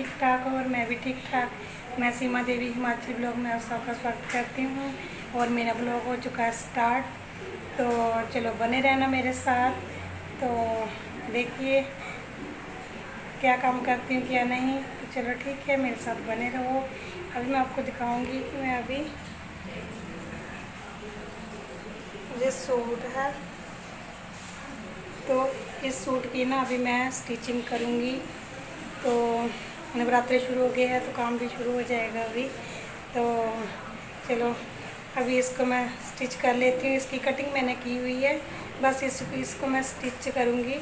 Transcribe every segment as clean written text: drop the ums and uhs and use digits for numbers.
ठीक ठाक और मैं भी ठीक ठाक। मैं सीमा देवी हिमाचली ब्लॉग में आप सबका स्वागत करती हूँ और मेरा ब्लॉग हो चुका है स्टार्ट। तो चलो बने रहना मेरे साथ। तो देखिए क्या काम करती हूँ क्या नहीं। तो चलो ठीक है, मेरे साथ बने रहो। अभी मैं आपको दिखाऊंगी कि मैं अभी ये सूट है, तो इस सूट की ना अभी मैं स्टिचिंग करूँगी। तो नवरात्रि शुरू हो गए हैं तो काम भी शुरू हो जाएगा अभी। तो चलो अभी इसको मैं स्टिच कर लेती हूँ। इसकी कटिंग मैंने की हुई है, बस इसको मैं स्टिच करूँगी।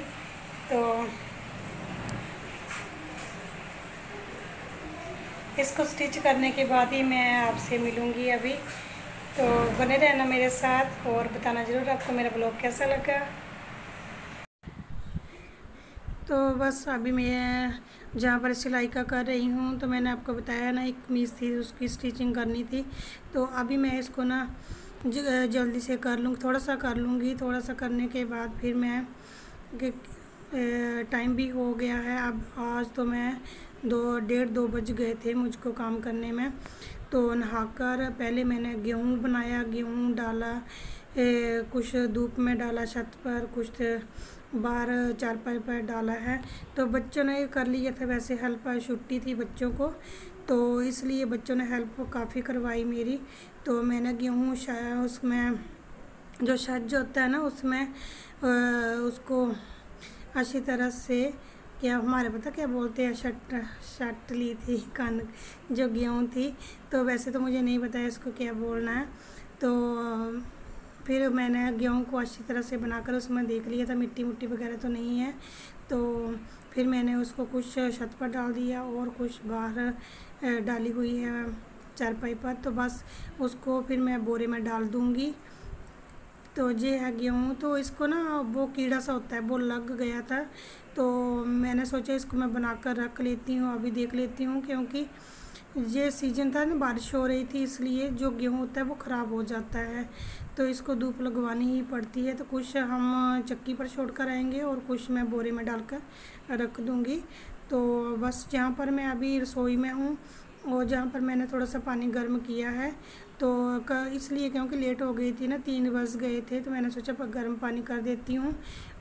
तो इसको स्टिच करने के बाद ही मैं आपसे मिलूँगी अभी। तो बने रहना मेरे साथ और बताना ज़रूर आपको मेरा ब्लॉग कैसा लगा। तो बस अभी मैं जहाँ पर सिलाई का कर रही हूँ, तो मैंने आपको बताया ना एक कमीज़ थी उसकी स्टिचिंग करनी थी। तो अभी मैं इसको ना जल्दी से कर लूँगी, थोड़ा सा कर लूँगी। थोड़ा सा करने के बाद फिर मैं टाइम भी हो गया है। अब आज तो मैं 2 बज गए थे मुझको काम करने में। तो नहाकर पहले मैंने गेहूँ बनाया, गेहूँ डाला, कुछ धूप में डाला छत पर, कुछ बाहर चारपाई पर डाला है। तो बच्चों ने कर लिया था, वैसे हेल्प छुट्टी थी बच्चों को, तो इसलिए बच्चों ने हेल्प काफ़ी करवाई मेरी। तो मैंने गेहूँ उसमें जो छज्ज होता है ना उसमें उसको अच्छी तरह से क्या हमारे पता क्या बोलते हैं, शट ली थी कनक जो गेहूँ थी। तो वैसे तो मुझे नहीं पता है इसको क्या बोलना है। तो फिर मैंने गेहूँ को अच्छी तरह से बनाकर उसमें देख लिया था मिट्टी वगैरह तो नहीं है। तो फिर मैंने उसको कुछ छत पर डाल दिया और कुछ बाहर डाली हुई है चारपाई पर। तो बस उसको फिर मैं बोरे में डाल दूँगी। तो ये है गेहूँ। तो इसको ना वो कीड़ा सा होता है वो लग गया था, तो मैंने सोचा इसको मैं बनाकर रख लेती हूँ, अभी देख लेती हूँ। क्योंकि ये सीज़न था ना, बारिश हो रही थी, इसलिए जो गेहूँ होता है वो ख़राब हो जाता है। तो इसको धूप लगवानी ही पड़ती है। तो कुछ हम चक्की पर छोड़ कर आएँगे और कुछ मैं बोरे में डालकर रख दूँगी। तो बस जहाँ पर मैं अभी रसोई में हूँ और जहाँ पर मैंने थोड़ा सा पानी गर्म किया है, तो इसलिए क्योंकि लेट हो गई थी ना, 3 बज गए थे, तो मैंने सोचा गर्म पानी कर देती हूँ।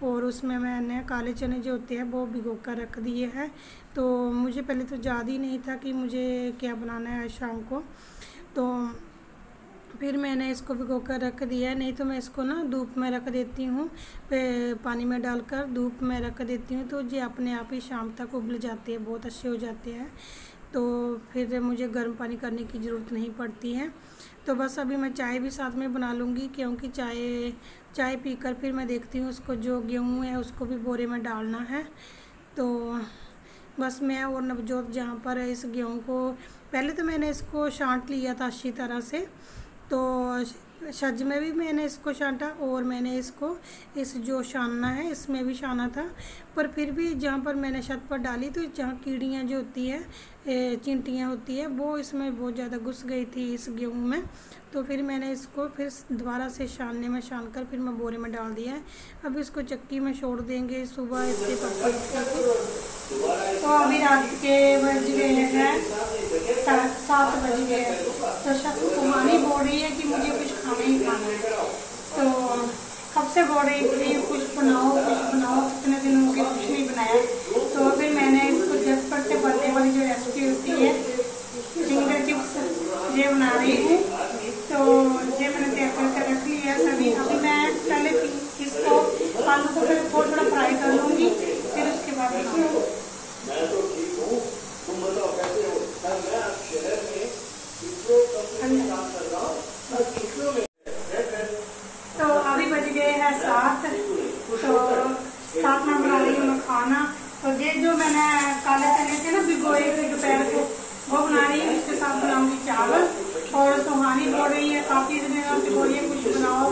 और उसमें मैंने काले चने जो होते हैं वो भिगो कर रख दिए हैं। तो मुझे पहले तो याद ही नहीं था कि मुझे क्या बनाना है शाम को। तो फिर मैंने इसको भिगो कर रख दिया है, नहीं तो मैं इसको ना धूप में रख देती हूँ, पानी में डालकर धूप में रख देती हूँ। तो ये अपने आप ही शाम तक उबल जाते हैं, बहुत अच्छे हो जाते हैं। तो फिर मुझे गर्म पानी करने की ज़रूरत नहीं पड़ती है। तो बस अभी मैं चाय भी साथ में बना लूँगी, क्योंकि चाय पीकर फिर मैं देखती हूँ उसको जो गेहूँ है उसको भी बोरे में डालना है। तो बस मैं और नवजोत जहाँ पर इस गेहूँ को पहले तो मैंने इसको छांट लिया था अच्छी तरह से। तो छज्ज में भी मैंने इसको छांटा और मैंने इसको इस जो छानना है इसमें भी छाना था। पर फिर भी जहाँ पर मैंने छत पर डाली तो जहाँ कीड़ियाँ जो होती है, चींटियाँ होती है, वो इसमें बहुत ज़्यादा घुस गई थी इस गेहूँ में। तो फिर मैंने इसको फिर दोबारा से छानने में छान कर फिर मैं बोरे में डाल दिया है। अब इसको चक्की में छोड़ देंगे सुबह इसके पापा। तो अभी रात के बज गए हैं 7 बज गए। तो सुहानी बोल रही है कि मुझे कुछ खाना ही खाना है। तो कब से बोल रही थी कुछ बनाओ कुछ बनाओ, कितने दिन हो गए कुछ नहीं बनाया। तो फिर मैंने इसको झटपट से बनने वाली जो रेसिपी होती है फिंगर चिप्स, ये बना रही हूँ। तो ये मैंने तैयार करके रख लिया सभी। अभी मैं पहले इसको आलू को पहले थोड़ा फ्राई कर लूँगी, फिर उसके बाद बनाऊँगी। तो अभी बज गए हैं 7। तो 7 में बना रही हूँ मैं खाना। तो ये जो मैंने काले चने थे ना भिगोए थे दोपहर को, वो बना रही हूँ। इसके साथ बनाऊंगी चावल। और सुहानी बोल रही है काफ़ी दिनों से बोल रही है कुछ बनाओ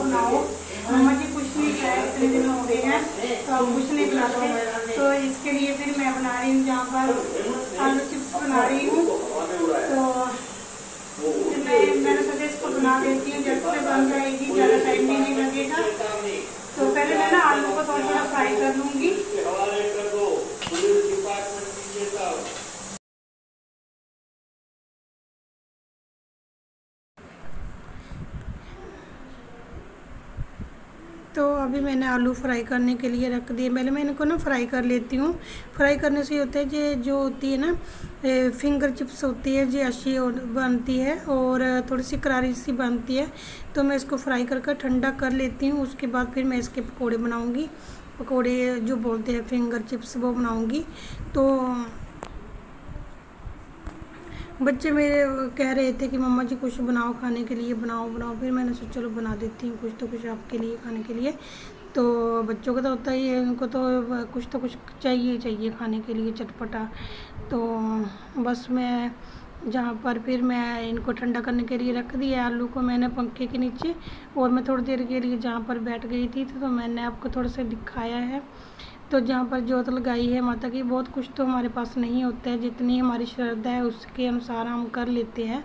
मम्मा जी कुछ नहीं खाया, इतने दिन हो गए हैं तो अब कुछ नहीं बनाते। तो इसके लिए फिर मैं बना रही हूँ जहाँ पर आलू चिप्स बना रही हूँ। तो मैंने सोचा इसको बना देती हूँ, झट से बन जाएगी, ज़्यादा टाइम भी नहीं लगेगा। तो पहले मैं ना आलू को थोड़ा फ्राई कर लूँगी। तो अभी मैंने आलू फ्राई करने के लिए रख दिए। पहले मैं इनको ना फ्राई कर लेती हूँ। फ्राई करने से होता है जे जो होती है ना फिंगर चिप्स होती है जी, अच्छी बनती है और थोड़ी सी करारी सी बनती है। तो मैं इसको फ्राई कर ठंडा कर लेती हूँ। उसके बाद फिर मैं इसके पकोड़े बनाऊँगी। पकोड़े जो बोलते हैं फिंगर चिप्स, वो बनाऊँगी। तो बच्चे मेरे कह रहे थे कि मम्मा जी कुछ बनाओ खाने के लिए, बनाओ बनाओ। फिर मैंने सोचा चलो बना देती हूँ कुछ तो कुछ आपके लिए खाने के लिए। तो बच्चों का तो होता ही है, उनको तो कुछ तो कुछ चाहिए चाहिए खाने के लिए चटपटा। तो बस मैं जहाँ पर फिर मैं इनको ठंडा करने के लिए रख दिया आलू को मैंने पंखे के नीचे, और मैं थोड़ी देर के लिए जहाँ पर बैठ गई थी तो मैंने आपको थोड़ा सा दिखाया है। तो जहाँ पर जोत लगाई है माता की, बहुत कुछ तो हमारे पास नहीं होता है, जितनी हमारी श्रद्धा है उसके अनुसार हम कर लेते हैं।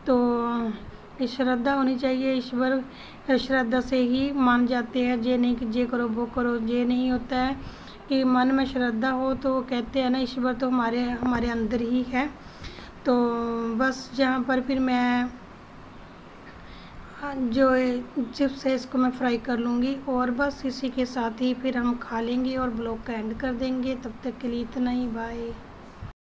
तो श्रद्धा होनी चाहिए, ईश्वर श्रद्धा से ही मान जाते हैं। जे नहीं कि जे करो वो करो, जे नहीं होता है कि मन में श्रद्धा हो तो वो कहते हैं ना ईश्वर तो हमारे हमारे अंदर ही है। तो बस जहाँ पर फिर मैं जो चिप्स है इसको मैं फ्राई कर लूँगी, और बस इसी के साथ ही फिर हम खा लेंगे और ब्लॉग का एंड कर देंगे। तब तक के लिए इतना ही, बाय।